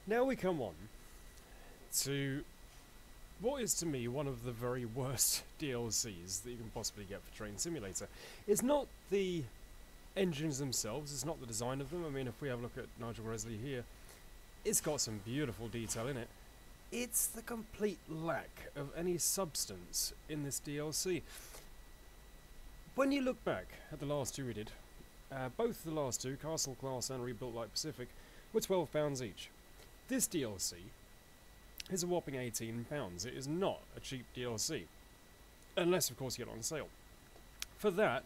Now we come on to what is to me one of the very worst DLCs that you can possibly get for Train Simulator. It's not the engines themselves, it's not the design of them. I mean, if we have a look at Nigel Gresley here, it's got some beautiful detail in it. It's the complete lack of any substance in this DLC. When you look back at the last two we did, both the last two, Castle Class and Rebuilt Like Pacific, were £12 each. This DLC is a whopping £18. It is not a cheap DLC. Unless, of course, you get it on sale. For that,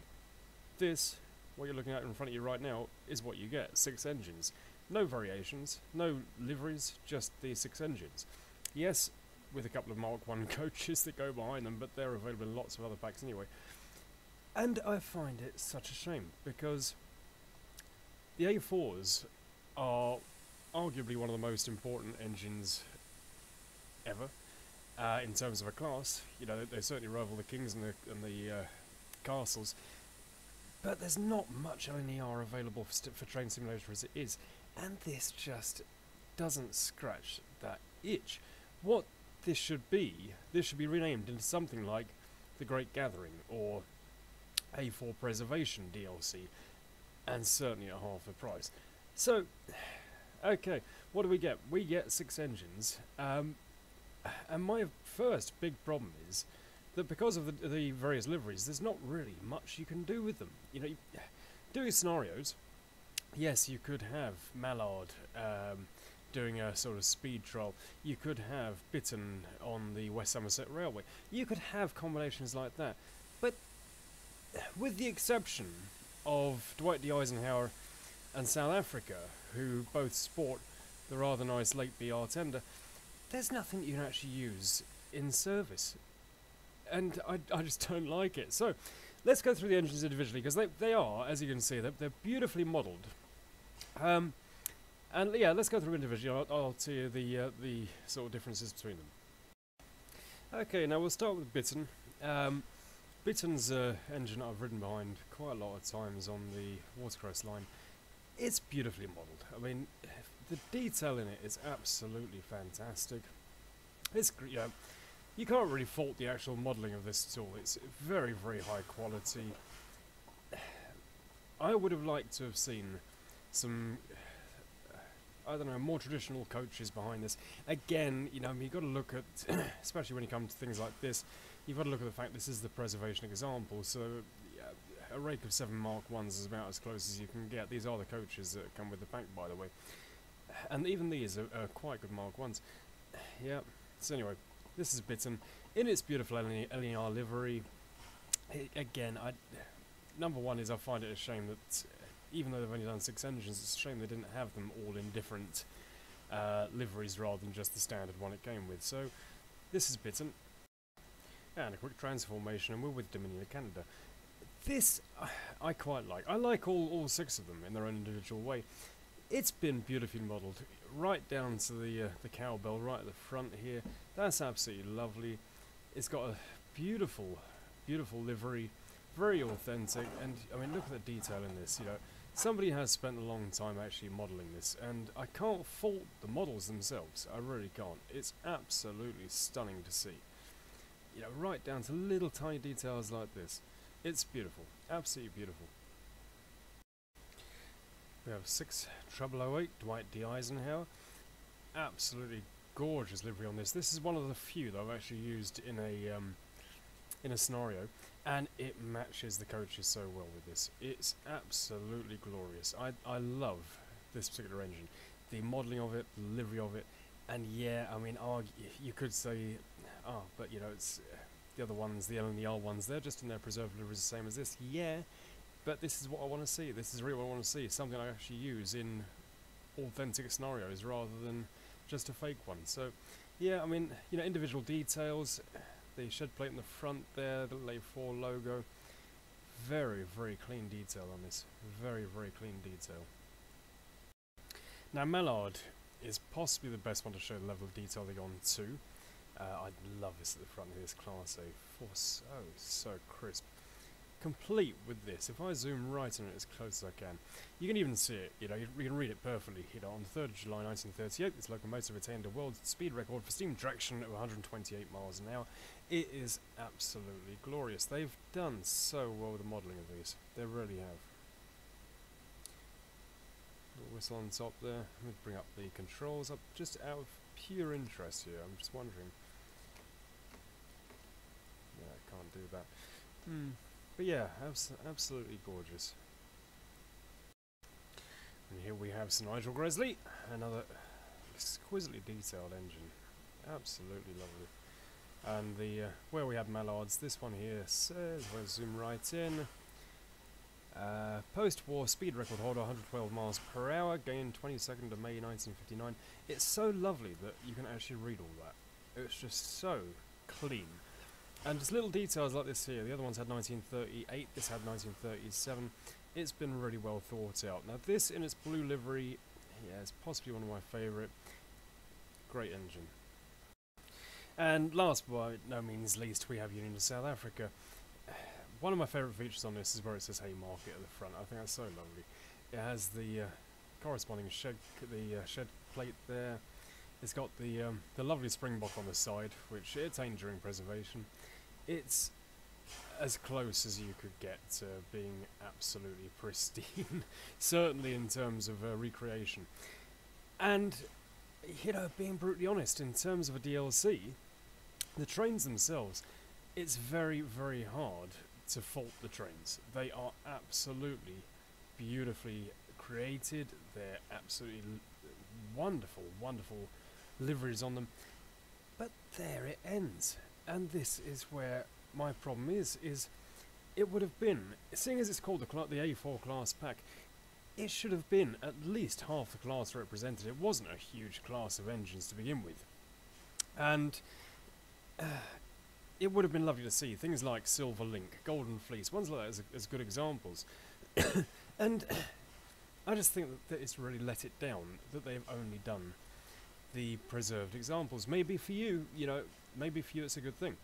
this, what you're looking at in front of you right now, is what you get. 6 engines. No variations, no liveries, just the 6 engines. Yes, with a couple of Mark 1 coaches that go behind them, but they're available in lots of other packs anyway. And I find it such a shame, because the A4s are arguably one of the most important engines ever, in terms of a class. You know, they certainly rival the Kings and the Castles, but there's not much LNER available for Train Simulator as it is, and this just doesn't scratch that itch. What this should be renamed into something like The Great Gathering, or A4 Preservation DLC, and certainly at half the price. So, okay, what do we get? We get 6 engines, and my first big problem is that because of the various liveries, there's not really much you can do with them. You know, doing scenarios, yes, you could have Mallard doing a sort of speed trial. You could have Bittern on the West Somerset Railway. You could have combinations like that. But with the exception of Dwight D. Eisenhower and South Africa, who both sport the rather nice late BR tender, there's nothing you can actually use in service. And I just don't like it. So, let's go through the engines individually, because they are, as you can see, they're beautifully modelled. And yeah, let's go through individually. I'll tell you the sort of differences between them. Okay, now we'll start with Bittern. Bittern's engine I've ridden behind quite a lot of times on the Watercress line. It's beautifully modelled. I mean, the detail in it is absolutely fantastic. It's, you know, you can't really fault the actual modelling of this at all. It's very, very high quality. I would have liked to have seen some, I don't know, more traditional coaches behind this. Again, you know, I mean, you've got to look at, especially when you come to things like this, you've got to look at the fact this is the preservation example, so yeah, a rake of 7 Mark 1s is about as close as you can get. These are the coaches that come with the pack, by the way. And even these are quite good Mark 1s. Yeah, so anyway, this is Bittern in its beautiful LNER livery. Again, number one is I find it a shame that even though they've only done 6 engines, it's a shame they didn't have them all in different liveries rather than just the standard one it came with. So this is Bittern. And a quick transformation, and we're with Dominion of Canada. This I quite like. I like all 6 of them in their own individual way. It's been beautifully modelled, right down to the cowbell right at the front here. That's absolutely lovely. It's got a beautiful, beautiful livery, very authentic, and I mean, look at the detail in this. You know, somebody has spent a long time actually modelling this, and I can't fault the models themselves. I really can't. It's absolutely stunning to see. You know, right down to little tiny details like this. It's beautiful, absolutely beautiful. We have 6 008 Dwight D. Eisenhower. Absolutely gorgeous livery on this. This is one of the few that I've actually used in a scenario, and it matches the coaches so well with this. It's absolutely glorious. I love this particular engine, the modelling of it, the livery of it, and yeah, I mean, you could say, but you know, it's the other ones, the LNER ones, they're just in their preserved liveries the same as this. Yeah, but this is what I want to see. This is really what I want to see. Something I actually use in authentic scenarios rather than just a fake one. So, yeah, I mean, you know, individual details, the shed plate in the front there, the A4 logo, very, very clean detail on this. Very, very clean detail. Now, Mallard is possibly the best one to show the level of detail they're on to. I love this at the front of this Class A4, so crisp. complete with this. If I zoom right on it as close as I can, you can even see it, you know, you can read it perfectly. You know, on the 3rd of July 1938, this locomotive attained a world speed record for steam traction of 128 miles an hour. It is absolutely glorious. They've done so well with the modelling of these. They really have. Little whistle on top there. Let me bring up the controls up just out of pure interest here. I'm just wondering. Yeah, I can't do that. But yeah, absolutely gorgeous. And here we have Sir Nigel Gresley, another exquisitely detailed engine. Absolutely lovely. And the where we have mallards, this one here says, we'll zoom right in. Post-war speed record holder, 112 miles per hour, gained 22nd of May 1959. It's so lovely that you can actually read all that. It's just so clean. And just little details like this here. The other ones had 1938, this had 1937. It's been really well thought out. Now this in its blue livery, yeah, it's possibly one of my favourite. Great engine. And last but by no means least, we have Union of South Africa. One of my favourite features on this is where it says Haymarket at the front. I think that's so lovely. It has the corresponding shed plate there. It's got the lovely springbok on the side, which it attained during preservation. It's as close as you could get to being absolutely pristine, certainly in terms of recreation. And, you know, being brutally honest, in terms of a DLC, the trains themselves, it's very, very hard to fault the trains. They are absolutely beautifully created. They're absolutely wonderful, wonderful liveries on them. But there it ends. And this is where my problem is it would have been, seeing as it's called the A4 class pack, it should have been at least half the class represented. It wasn't a huge class of engines to begin with. And it would have been lovely to see things like Silver Link, Golden Fleece, ones like that as good examples. And I just think that it's really let it down, that they've only done the preserved examples. Maybe for you, you know, maybe for you it's a good thing.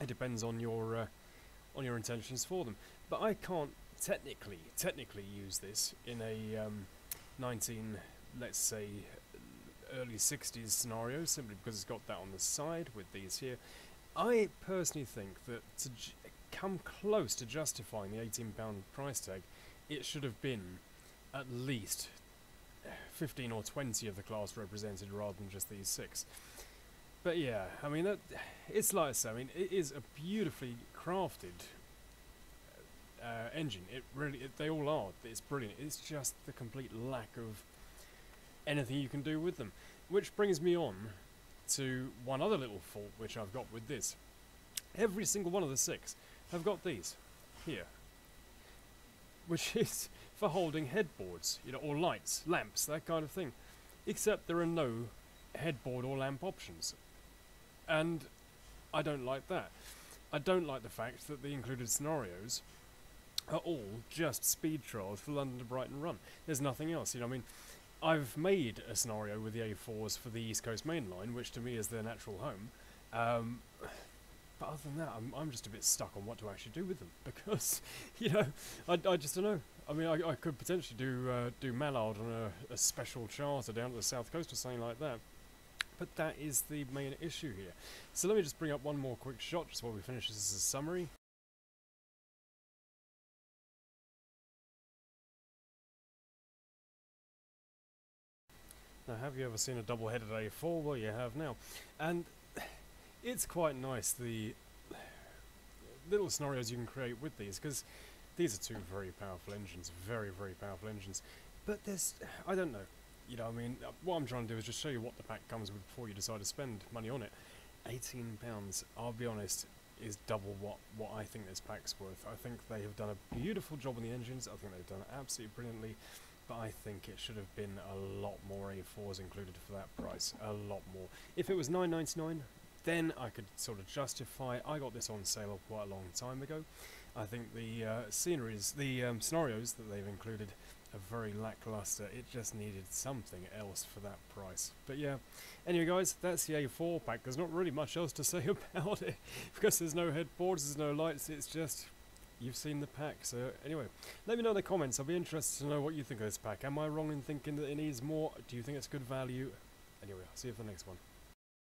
It depends on your intentions for them. But I can't technically use this in a let's say early 60s scenario, simply because it's got that on the side with these here. I personally think that to come close to justifying the £18 price tag, it should have been at least 15 or 20 of the class represented rather than just these 6. But yeah, I mean, it's like I say, I mean, it is a beautifully crafted engine. It really, they all are. It's brilliant. It's just the complete lack of anything you can do with them. Which brings me on to one other little fault which I've got with this. Every single one of the 6 have got these here, which is for holding headboards, you know, or lights, lamps, that kind of thing. Except there are no headboard or lamp options. And I don't like that. I don't like the fact that the included scenarios are all just speed trials for London to Brighton Run. There's nothing else, you know, I mean, I've made a scenario with the A4s for the East Coast Main Line, which to me is their natural home. But other than that, I'm just a bit stuck on what to actually do with them, because, you know, I just don't know. I mean, I could potentially do Mallard on a special charter down to the south coast or something like that. But that is the main issue here. So let me just bring up one more quick shot just while we finish this as a summary. Now, have you ever seen a double-headed A4? Well, you have now. And it's quite nice, the little scenarios you can create with these, because these are 2 very powerful engines, very, very powerful engines. But there's, I don't know, you know, I mean, what I'm trying to do is just show you what the pack comes with before you decide to spend money on it. £18, I'll be honest, is double what I think this pack's worth. I think they have done a beautiful job on the engines. I think they've done it absolutely brilliantly. But I think it should have been a lot more A4s included for that price. A lot more. If it was £9.99, then I could sort of justify. I got this on sale quite a long time ago. I think the scenarios that they've included are very lackluster. It just needed something else for that price. But yeah, anyway guys, that's the A4 pack. There's not really much else to say about it, because there's no headboards, there's no lights, it's just, you've seen the pack. So anyway, let me know in the comments. I'll be interested to know what you think of this pack. Am I wrong in thinking that it needs more? Do you think it's good value? Anyway, I'll see you for the next one.